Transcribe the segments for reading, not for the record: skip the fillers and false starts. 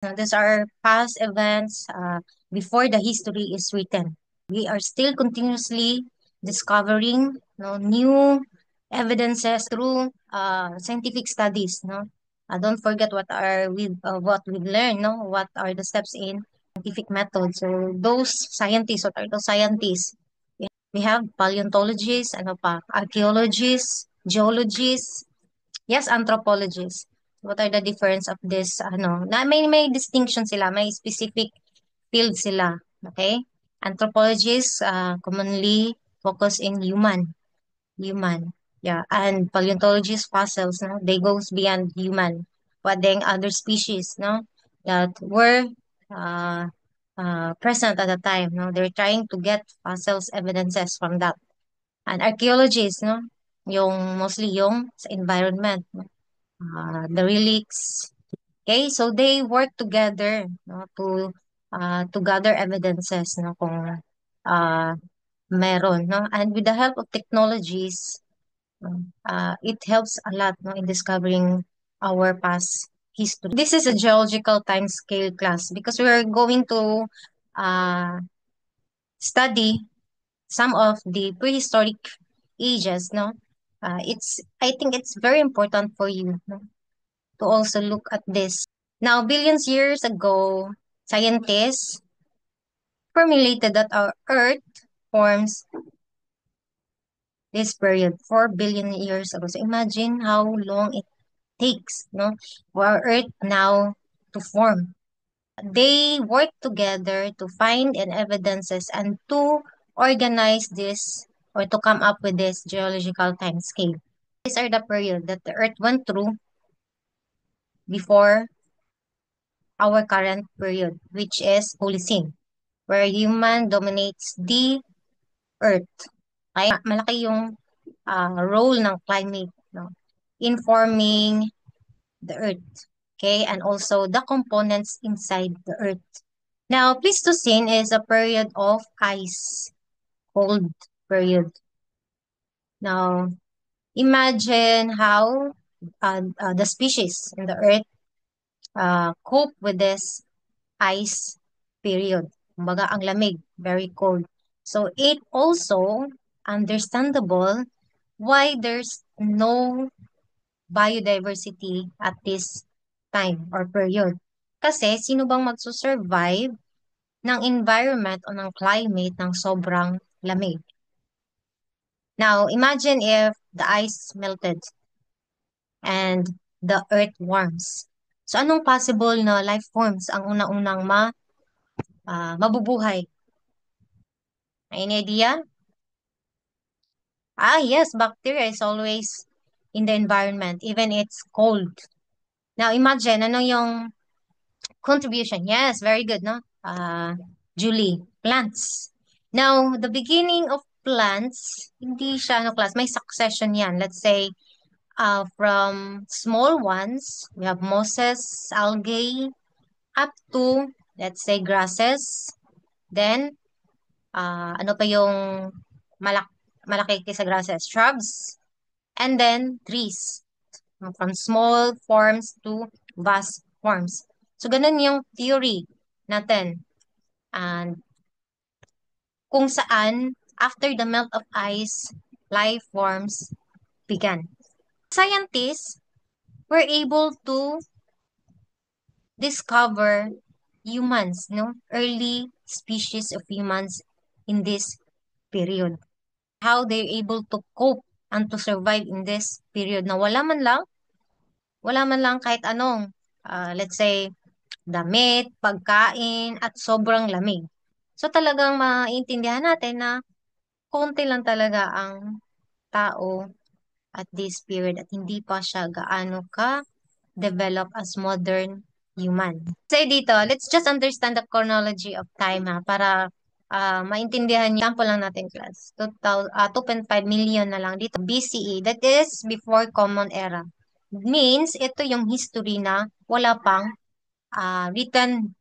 These are past events before the history is written. We are still continuously discovering new evidences through scientific studies. No? Don't forget what we've learned. No? What are the steps in scientific method. So those scientists, what are those scientists? We have paleontologists, ano pa, archaeologists, geologists, yes, anthropologists. What are the difference of this, na may distinction sila, may specific field sila, okay? Anthropologists commonly focus in human, yeah, and paleontologists fossils, no? They goes beyond human, but then other species, no, that were uh, present at the time, no? They're trying to get fossils evidences from that. And archaeologists, no, yung mostly yung sa environment, no? The relics. Okay, so they work together, no, to gather evidences, no, kung uh, meron, no, and with the help of technologies, it helps a lot, no, in discovering our past history. This is a geological time scale class because we're going to uh, study some of the prehistoric ages, no. I think it's very important for you, no, to also look at this. Now, billions years ago, scientists formulated that our Earth forms this period 4 billion years ago. So imagine how long it takes, no, for our Earth now to form. They work together to find and evidences and to organize this or to come up with this geological time scale. These are the period that the Earth went through before our current period, which is Holocene, where human dominates the Earth. Kaya malaki yung role ng climate, no, in forming the Earth. Okay, and also the components inside the Earth. Now, Pleistocene is a period of ice, cold period. Now, imagine how the species in the Earth cope with this ice period. Kumbaga, ang lamig, very cold. So, it also understandable why there's no biodiversity at this time or period. Kasi, sino bang magsusurvive ng environment o ng climate ng sobrang lamig? Now, imagine if the ice melted and the earth warms. So, anong possible na life forms ang unang-unang mabubuhay? Any idea? Yes, bacteria is always in the environment, even it's cold. Now, imagine, ano yung contribution? Yes, very good, no? Julie, plants. Now, the beginning of plants, hindi siya, class, may succession yan. Let's say, from small ones, we have mosses, algae, up to, let's say, grasses. Then, ano pa yung malak malaki sa grasses? Shrubs. And then, trees. From small forms to vast forms. So, ganun yung theory natin. And kung saan, after the melt of ice, life forms began. Scientists were able to discover humans, no? Early species of humans in this period. How they're able to cope and to survive in this period na wala man lang kahit anong, let's say, damit, pagkain, at sobrang lamig. So talagang maintindihan natin na konti lang talaga ang tao at this period at hindi pa siya gaano ka develop as modern human. Say dito, let's just understand the chronology of time ha, para maintindihan niyo. Example lang natin class. 2.5 million na lang dito. BCE, that is before Common Era. Means, ito yung history na wala pang written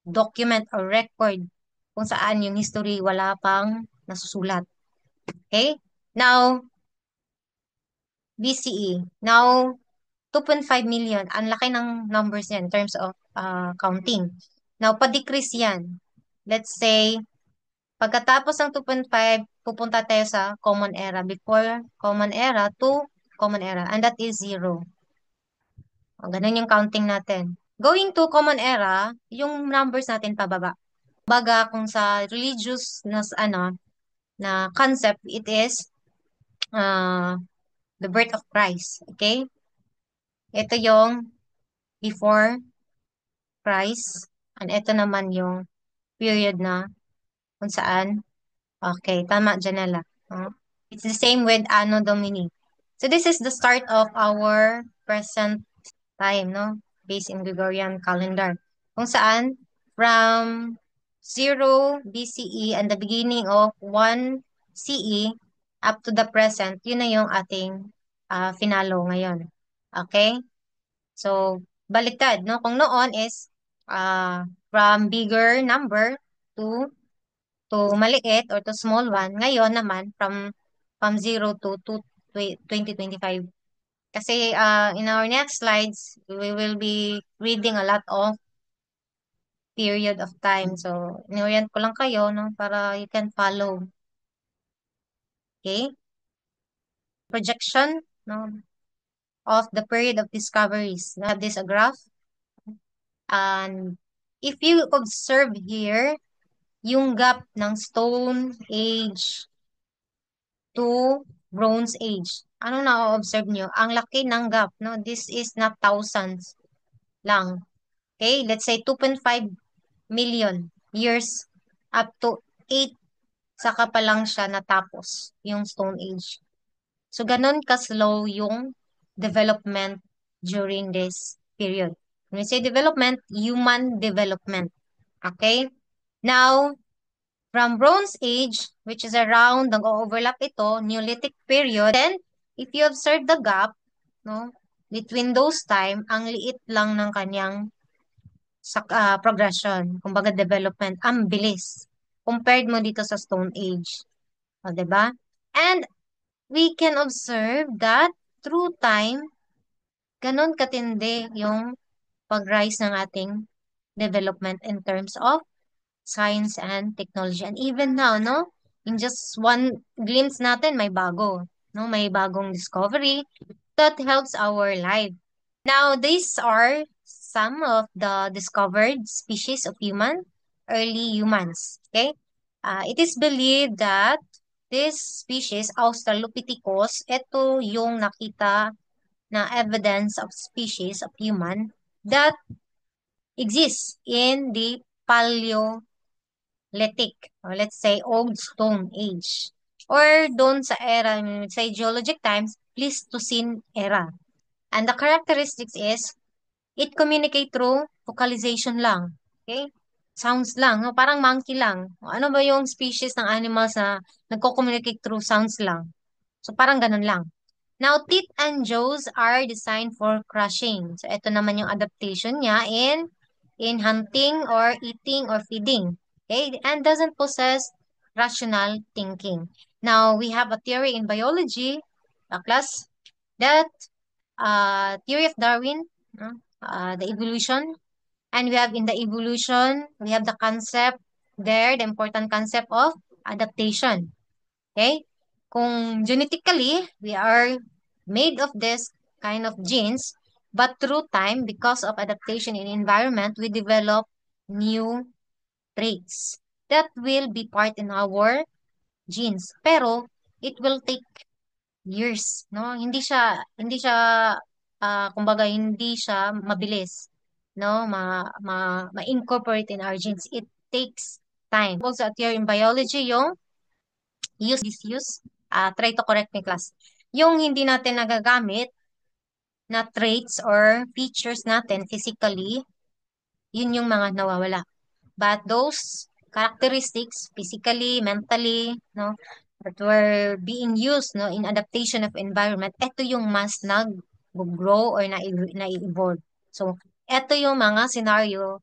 document or record kung saan yung history wala pang nasusulat. Okay? Now, BCE. Now, 2.5 million. Ang laki ng numbers yan in terms of counting. Now, pa-decrease yan. Let's say, pagkatapos ng 2.5, pupunta tayo sa common era. Before common era to common era. And that is 0. O, ganun yung counting natin. Going to common era, yung numbers natin pababa. Baga kung sa religious na concept, it is uh, the birth of Christ. Okay? Ito yung before Christ. And ito naman yung period na kung saan. Okay, tama, Janela. It's the same with Anno Domini. So this is the start of our present time, no? Based in Gregorian calendar. Kung saan, from 0 BCE and the beginning of 1 CE up to the present, yun na yung ating finalo ngayon. Okay? So, baliktad, no? Kung noon is from bigger number to maliit or to small one. Ngayon naman, from 0 to 2025. Kasi in our next slides, we will be reading a lot of period of time. So, inorient ko lang kayo, no, para you can follow. Okay? Projection, no, of the period of discoveries. Now, have this a graph. And if you observe here, yung gap ng Stone Age to Bronze Age. Ano na-observe nyo? Ang laki ng gap, no? This is not thousands lang. Okay, let's say 2.5 million years up to 8 saka pa lang siya natapos yung Stone Age. So, ganun ka-slow yung development during this period. When we say development, human development. Okay? Now, from Bronze Age, which is around, nag-overlap ito, Neolithic period. Then, if you observe the gap, no, between those time, ang liit lang ng kanyang progression, kumbaga development, ang bilis. Compared mo dito sa Stone Age. O, diba? And we can observe that through time, ganun katindi yung pag-rise ng ating development in terms of science and technology. And even now, no? In just one glimpse natin, may bago. No? May bagong discovery that helps our life. Now, these are some of the discovered species of early humans. Okay? It is believed that this species, Australopithecus, ito yung nakita na evidence of species of human that exists in the Paleolithic, or let's say Old Stone Age, or doon sa era, say geologic times, Pleistocene era. And the characteristics is, it communicate through vocalization lang. Okay? Sounds lang. No? Parang monkey lang. Ano ba yung species ng animals na nagko-communicate through sounds lang? So, parang ganun lang. Now, teeth and jaws are designed for crushing. So, ito naman yung adaptation niya in hunting or eating or feeding. Okay? And doesn't possess rational thinking. Now, we have a theory in biology, class, that theory of Darwin, the evolution, and we have in the evolution, we have the concept there, the important concept of adaptation. Okay? Kung genetically, we are made of this kind of genes, but through time, because of adaptation in environment, we develop new traits that will be part in our genes. Pero, it will take years, no? Kumbaga, hindi siya mabilis, no? Ma-incorporate in our genes. It takes time. Also, at your in biology, yung disuse, try to correct me class. Yung hindi natin nagagamit na traits or features natin physically, yun yung mga nawawala. But those characteristics, physically, mentally, no, that were being used, no, in adaptation of environment, ito yung mas nag-grow or na-evolve. So, ito yung mga scenario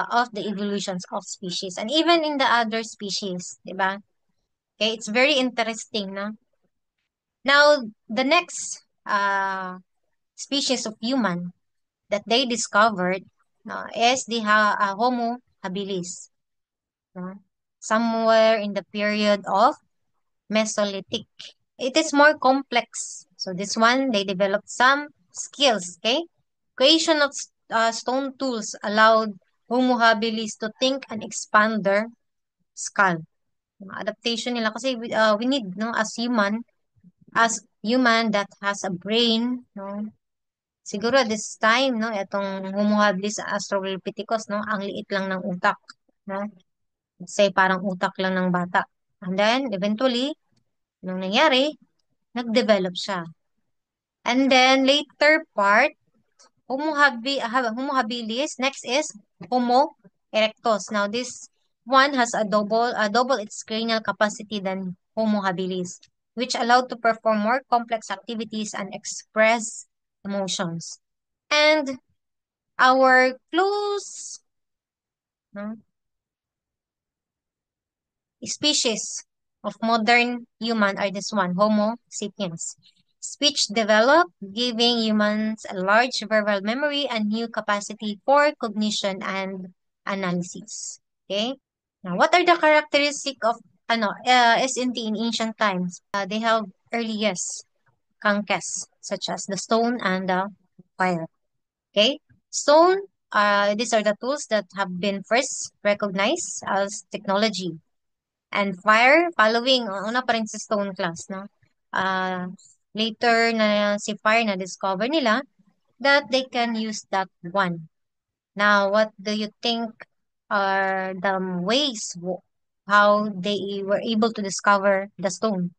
of the evolutions of species. And even in the other species, di ba? Okay, it's very interesting, no? Now, the next species of human that they discovered is the Homo habilis, no? Somewhere in the period of Mesolithic. It is more complex. So this one, they developed some skills, okay? Creation of stone tools allowed Homo habilis to think and expand their skull. Yung adaptation nila kasi we need, no, as human that has a brain, no? Siguro this time, no, itong Homo habilis Australopithecus, no, ang liit lang ng utak, no? Say parang utak lang ng bata. And then eventually, nung nangyari, nag-develop siya. And then later part, Homo habilis. Next is Homo erectus. Now this one has a double its cranial capacity than Homo habilis, which allowed to perform more complex activities and express emotions. And our close, no, species of modern human are this one, Homo sapiens. Speech developed, giving humans a large verbal memory and new capacity for cognition and analysis. Okay? Now, what are the characteristics of SNT in ancient times? They have earliest conquests, such as the stone and the fire. Okay? Stone, these are the tools that have been first recognized as technology. And fire, following, una pa rin sa stone class, no? Uh, Later na si fire na discover nila that they can use that one. Now, what do you think are the ways how they were able to discover the stone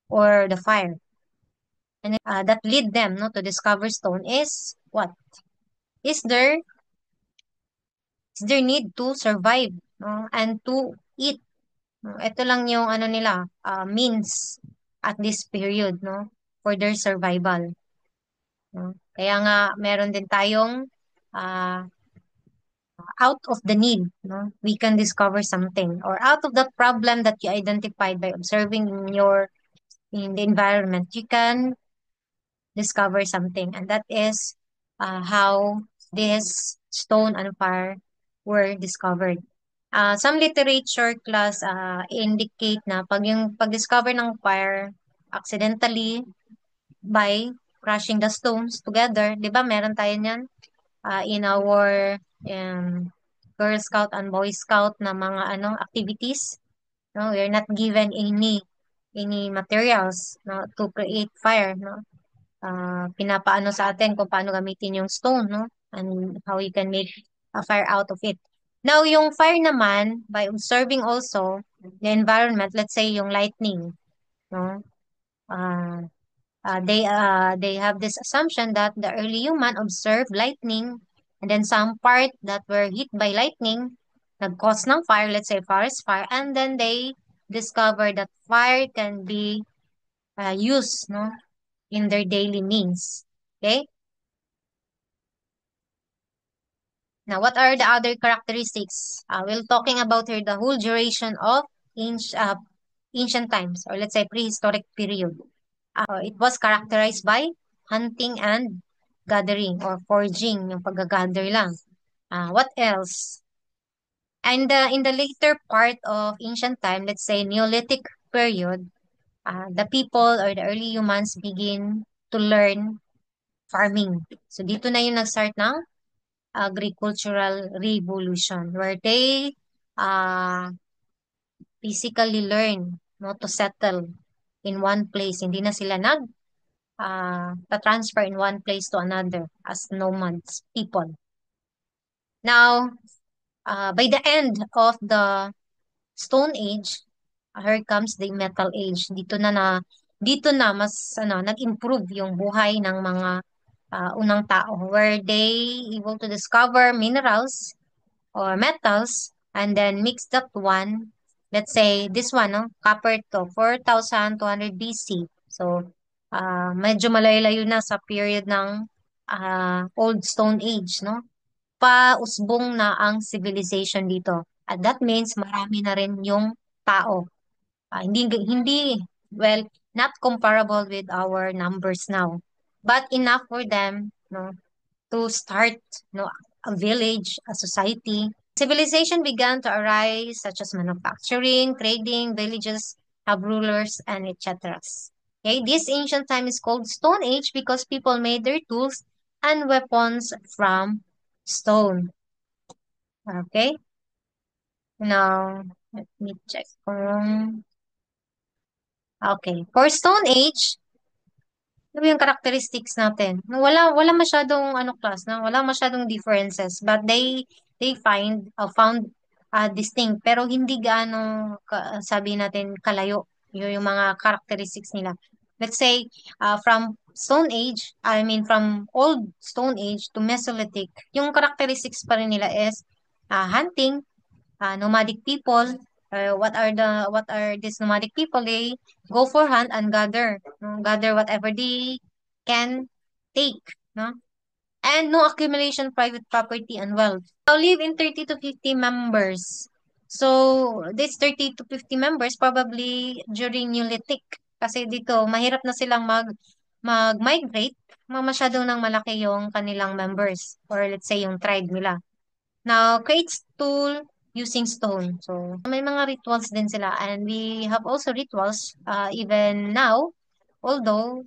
or the fire? And that lead them, no, to discover stone is what? Is their need to survive, no, and to eat. Ito lang yung ano nila, means at this period, no, for their survival, no. Kaya nga meron din tayong uh, out of the need, no, we can discover something, or out of that problem that you identified by observing in the environment, you can discover something, and that is how this stone and fire were discovered. Some literature class indicate na yung pag-discover ng fire accidentally by crushing the stones together, 'di ba? Meron tayo niyan in our Girl Scout and Boy Scout na mga activities. No, we're not given any materials, no, to create fire, no. Pinapaano sa atin kung paano gamitin yung stone, no, and how you can make a fire out of it. Now, yung fire naman, by observing also the environment, let's say yung lightning, no, uh, they have this assumption that the early human observed lightning, and then some part that were hit by lightning, nag-cause ng fire, let's say forest fire, and then they discover that fire can be used, no, in their daily means. Okay? Now, what are the other characteristics? We're talking about here the whole duration of ancient, ancient times, or let's say prehistoric period. It was characterized by hunting and gathering, or foraging, yung pag-gather lang. What else? And in the later part of ancient time, let's say Neolithic period, the people or the early humans begin to learn farming. So dito na yung nag-start ng agricultural revolution, where they uh, physically learn, no, to settle in one place. Hindi na sila transfer in one place to another as nomads people. Now, by the end of the Stone Age, here comes the Metal Age. Dito na mas nag-improve yung buhay ng mga unang tao, where they able to discover minerals or metals, and then mix that one. Let's say this one, no, copper to 4,200 BC. So, medyo malayo-layo na sa period ng Old Stone Age, no? Pausbong na ang civilization dito. At that means marami na rin yung tao. Hindi, well, not comparable with our numbers now. but enough for them, to start, a village, a society. Civilization began to arise, such as manufacturing, trading, villages have rulers, and etc. Okay, this ancient time is called Stone Age because people made their tools and weapons from stone. Okay, now let me check. Okay, for Stone Age, ano yung characteristics natin? Wala masyadong ano class, no? Wala masyadong differences, but they found distinct pero hindi gaano sabi natin kalayo yung mga characteristics nila. Let's say from Stone Age, I mean from old Stone Age to Mesolithic, yung characteristics pa rin nila is hunting, nomadic people. What are these nomadic people? They go for hunt and gather, no? Gather whatever they can take, no? And no accumulation private property and wealth. Now live in 30 to 50 members. So this 30 to 50 members probably during Neolithic kasi dito mahirap na silang mag-migrate, masyado nang malaki yung kanilang members or let's say yung tribe nila. Now, creates tool using stone. So, may mga rituals din sila. And we have also rituals even now, although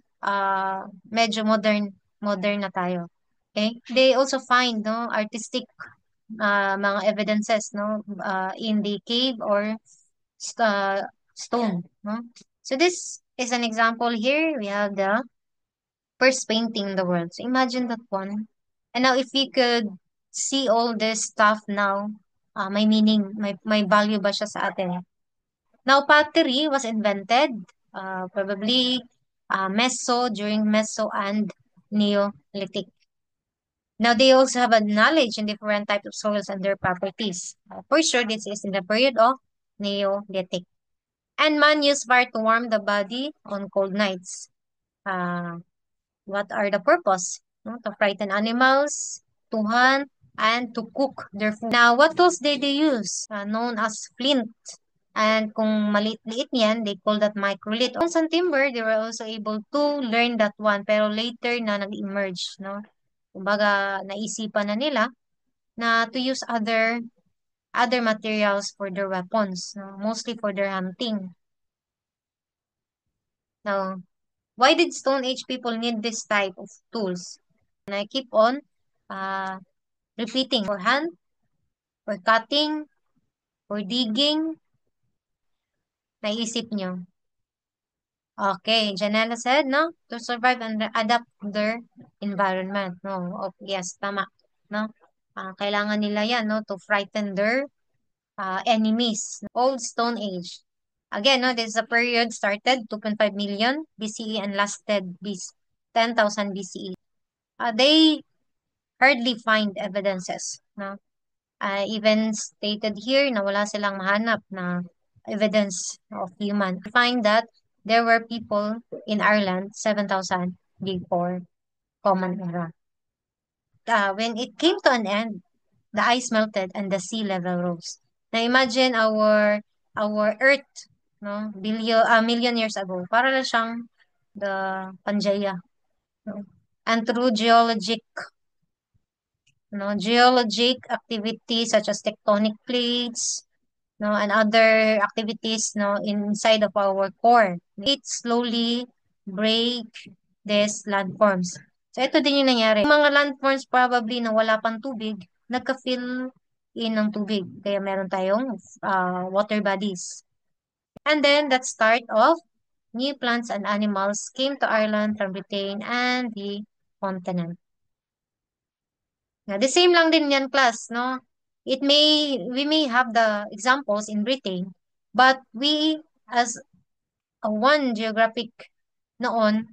medyo modern na tayo. Okay? They also find artistic mga evidences in the cave or stone. No? So, this is an example here. We have the first painting in the world. So imagine that one. And now if we could see all this stuff now, may meaning, may value ba siya sa atin? Now pottery was invented, probably during Meso and Neolithic. Now they also have a knowledge in different types of soils and their properties. For sure, this is in the period of Neolithic. And man used fire to warm the body on cold nights. Uh, What are the purpose? No? To frighten animals, to hunt, and to cook their food. Now, what tools did they use? Known as flint. And kung maliit-liit niyan, they call that microlith. Kung sa timber, they were also able to learn that one. Pero later na nag-emerge, no? Kumbaga, naisipan na nila na to use other materials for their weapons, no? Mostly for their hunting. Now, why did Stone Age people need this type of tools? And I keep on uh, repeating for hand, for cutting, for digging. Naisip nyo. Okay, Janela said, no? To survive and adapt to their environment. No, yes, tama. No? Kailangan nila yan, no? To frighten their enemies. Old Stone Age. Again, no, this is a period started 2.5 million BCE and lasted 10,000 BCE. They hardly find evidences. No? Even stated here na wala silang mahanap na evidence of human. We find that there were people in Ireland 7,000 before Common Era. When it came to an end, the ice melted and the sea level rose. Now imagine our Earth, no, million years ago. Para lang siyang the Pangaea. No? And through geologic activities such as tectonic plates, no, and other activities, no, inside of our core. It slowly break these landforms. So, ito din yung nangyari. Yung mga landforms probably na wala pang tubig, nagka-fill in ng tubig. Kaya meron tayong water bodies. And then, that start of new plants and animals came to Ireland from Britain and the continent. The same lang din yan, class, no? We may have the examples in Britain, but we, as a one geographic noon,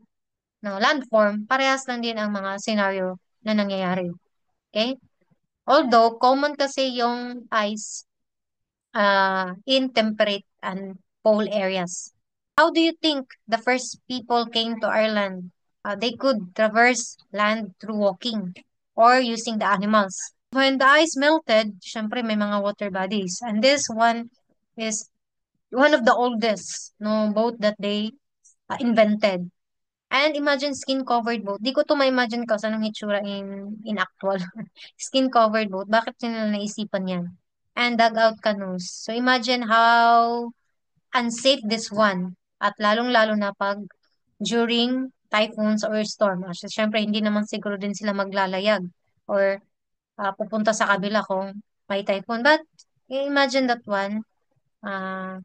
no, landform, parehas lang din ang mga scenario na nangyayari. Okay? Although, common kasi yung ice in temperate and pole areas. How do you think the first people came to Ireland? They could traverse land through walking or using the animals. When the ice melted, syempre may mga water bodies. And this one is one of the oldest, no, boat that they invented. And imagine skin-covered boat. Di ko to ma-imagine kasi anong hitsura in actual. Skin-covered boat. Bakit nila naisipan yan? And dugout canoes. So imagine how unsafe this one. At lalong-lalo na pag during typhoons or storm. Kasi syempre, hindi naman siguro din sila maglalayag or pupunta sa kabila kung may typhoon. But imagine that one. Uh,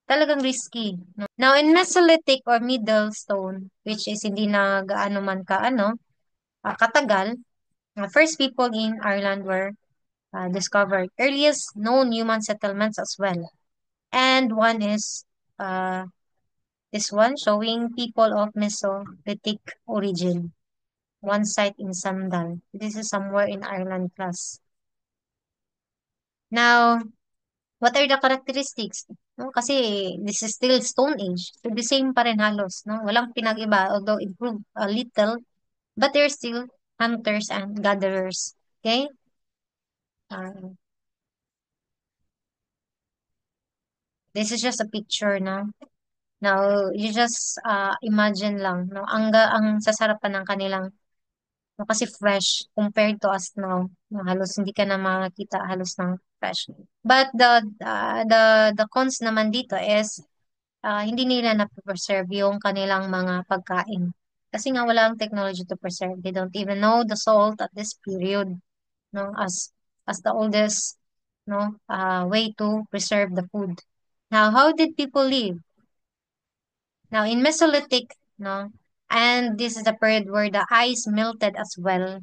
Talagang risky. No? Now, in Mesolithic or Middle Stone, which is hindi na gaano man katagal, first people in Ireland were discovered. Earliest known human settlements as well. And one is uh, this one showing people of Mesolithic origin. One site in Sandal. This is somewhere in Ireland class. Now, what are the characteristics? No, kasi this is still Stone Age. So the same pa rin halos, no? Walang pinag-iba, although improved a little, but they're still hunters and gatherers. Okay? Uh, this is just a picture, no? Now, you just imagine lang, no? Ang sasarapan ng kanilang, no? Kasi fresh compared to us now. No? Halos hindi ka na makakita halos ng fresh. But the cons naman dito is hindi nila na-preserve yung kanilang mga pagkain. Kasi nga wala ang technology to preserve. They don't even know the salt at this period, no, as the oldest, no, way to preserve the food. Now, how did people live? Now, in Mesolithic, no, and this is the period where the ice melted as well.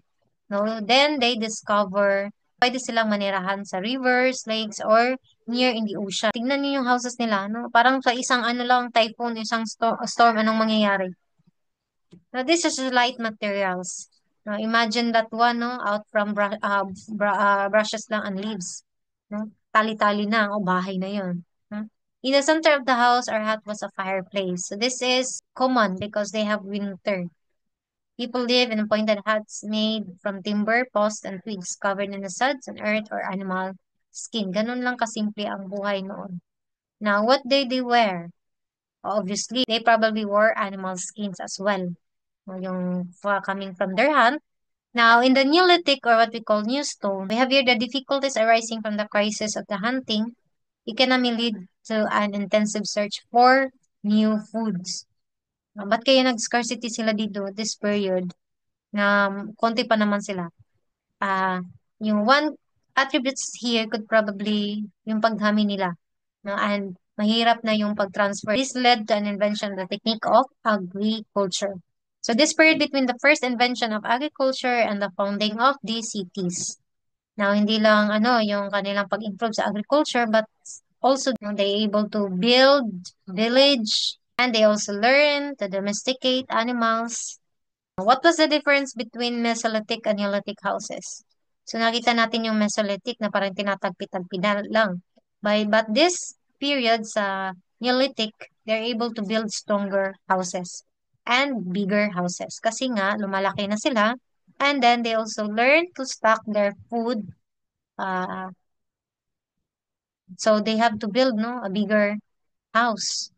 No, then they discover pwede silang manirahan sa rivers, lakes, or near in the ocean. Tingnan niyo yung houses nila, no? Parang sa isang ano lang, typhoon, isang storm, anong mangyayari? Now, this is light materials. Now, imagine that one, no? Out from brushes lang and leaves. No? Tali-tali na, o bahay na yun. No? In the center of the house or hut was a fireplace. So this is common because they have winter. People live in pointed huts made from timber, posts, and twigs covered in the suds and earth or animal skin. Ganun lang kasimple ang buhay noon. Now, what did they wear? Obviously, they probably wore animal skins as well. Yung coming from their hunt. Now, in the Neolithic or what we call New Stone, we have here the difficulties arising from the crisis of the hunting economy lead to an intensive search for new foods. Ba't kaya nag-scarcity sila dito this period? Na konti pa naman sila. Ah, yung one attributes here could probably yung pagdami nila, no? And mahirap na yung pag-transfer. This led to an invention of the technique of agriculture. So this period between the first invention of agriculture and the founding of these cities. Now, hindi lang yung kanilang pag-improve sa agriculture, but also they able to build village and they also learn to domesticate animals. What was the difference between Mesolithic and Neolithic houses? So nakita natin yung Mesolithic na parang tinatagpi-tagpi na lang. But this period sa Neolithic, they're able to build stronger houses and bigger houses. Kasi nga, lumalaki na sila. And then they also learn to stock their food. Uh, so they have to build, no, a bigger house.